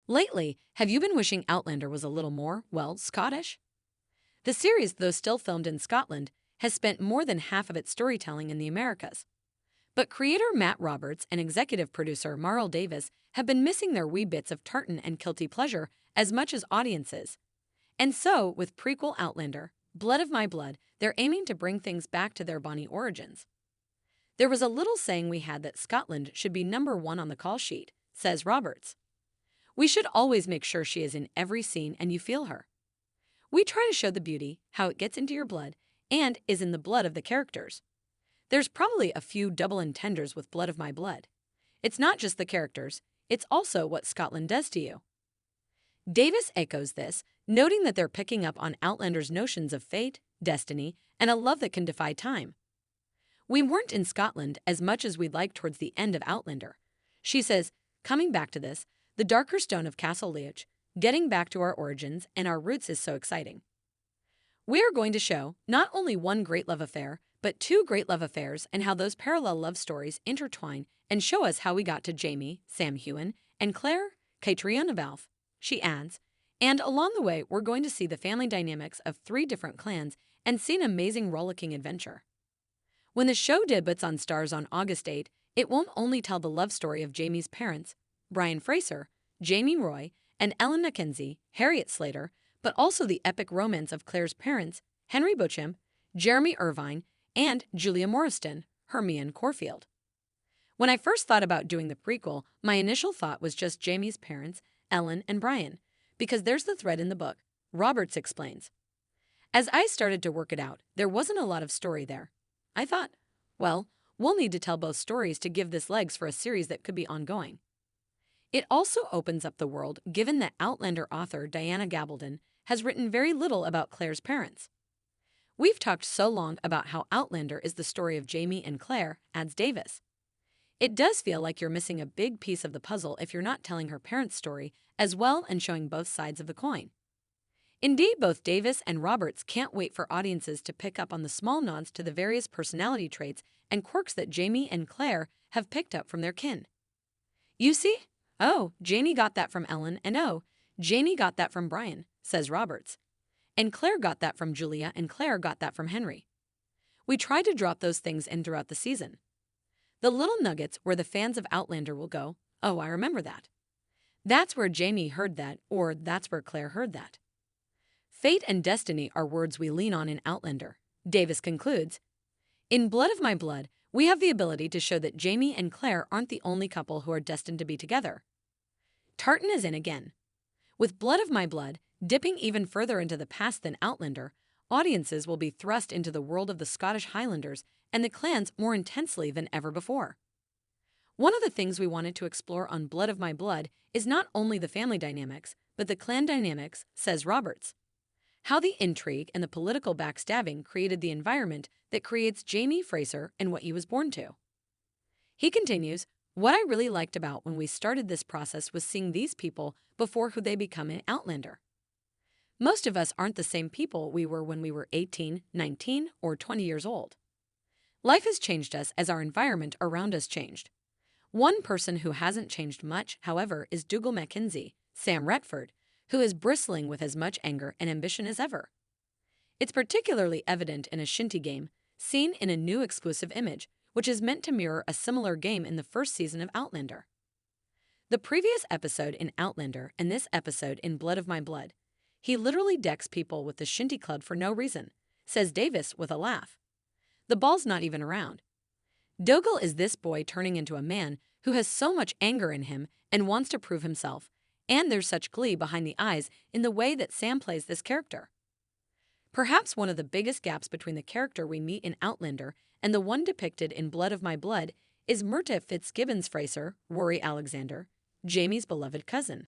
Lately, have you been wishing Outlander was a little more, well, Scottish? The series, though still filmed in Scotland, has spent more than half of its storytelling in the Americas. But creator Matt Roberts and executive producer Marl Davis have been missing their wee bits of tartan and kilty pleasure as much as audiences. And so, with prequel Outlander, Blood of My Blood, they're aiming to bring things back to their bonny origins. There was a little saying we had that Scotland should be number one on the call sheet, says Roberts. We should always make sure she is in every scene and you feel her. We try to show the beauty, how it gets into your blood, and is in the blood of the characters. There's probably a few double entendres with Blood of My Blood. It's not just the characters, it's also what Scotland does to you. Davis echoes this, noting that they're picking up on Outlander's notions of fate, destiny, and a love that can defy time. We weren't in Scotland as much as we'd like towards the end of Outlander. She says, coming back to this, the darker stone of Castle Leitch, getting back to our origins and our roots is so exciting. We are going to show not only one great love affair, but two great love affairs and how those parallel love stories intertwine and show us how we got to Jamie, Sam Heughan, and Claire, Caitriona Balfe, she adds. And along the way, we're going to see the family dynamics of three different clans and see an amazing rollicking adventure. When the show debuts on Starz on August 8, it won't only tell the love story of Jamie's parents, Brian Fraser, Jamie Roy, and Ellen Mackenzie, Harriet Slater, but also the epic romance of Claire's parents, Henry Beauchamp, Jeremy Irvine, and Julia Morriston, Hermione Corfield. When I first thought about doing the prequel, my initial thought was just Jamie's parents, Ellen and Brian, because there's the thread in the book, Roberts explains. As I started to work it out, there wasn't a lot of story there. I thought, well, we'll need to tell both stories to give this legs for a series that could be ongoing. It also opens up the world given that Outlander author Diana Gabaldon has written very little about Claire's parents. We've talked so long about how Outlander is the story of Jamie and Claire, adds Davis. It does feel like you're missing a big piece of the puzzle if you're not telling her parents' story as well and showing both sides of the coin. Indeed, both Davis and Roberts can't wait for audiences to pick up on the small nods to the various personality traits and quirks that Jamie and Claire have picked up from their kin. You see? Oh, Janie got that from Ellen, and oh, Janie got that from Brian, says Roberts. And Claire got that from Julia, and Claire got that from Henry. We tried to drop those things in throughout the season. The little nuggets where the fans of Outlander will go, oh, I remember that. That's where Jamie heard that, or that's where Claire heard that. Fate and destiny are words we lean on in Outlander, Davis concludes. In Blood of My Blood, we have the ability to show that Jamie and Claire aren't the only couple who are destined to be together. Tartan is in again. With Blood of My Blood, dipping even further into the past than Outlander, audiences will be thrust into the world of the Scottish Highlanders and the clans more intensely than ever before. One of the things we wanted to explore on Blood of My Blood is not only the family dynamics, but the clan dynamics, says Roberts. How the intrigue and the political backstabbing created the environment that creates Jamie Fraser and what he was born to. He continues, what I really liked about when we started this process was seeing these people before who they become in Outlander. Most of us aren't the same people we were when we were 18, 19, or 20 years old. Life has changed us as our environment around us changed. One person who hasn't changed much, however, is Dougal Mackenzie, Sam Retford, who is bristling with as much anger and ambition as ever. It's particularly evident in a shinty game, seen in a new exclusive image, which is meant to mirror a similar game in the first season of Outlander. The previous episode in Outlander and this episode in Blood of My Blood, he literally decks people with the shinty club for no reason, says Davis with a laugh. The ball's not even around. Dougal is this boy turning into a man who has so much anger in him and wants to prove himself, and there's such glee behind the eyes in the way that Sam plays this character. Perhaps one of the biggest gaps between the character we meet in Outlander and the one depicted in Blood of My Blood is Myrta Fitzgibbons Fraser, Rory Alexander, Jamie's beloved cousin.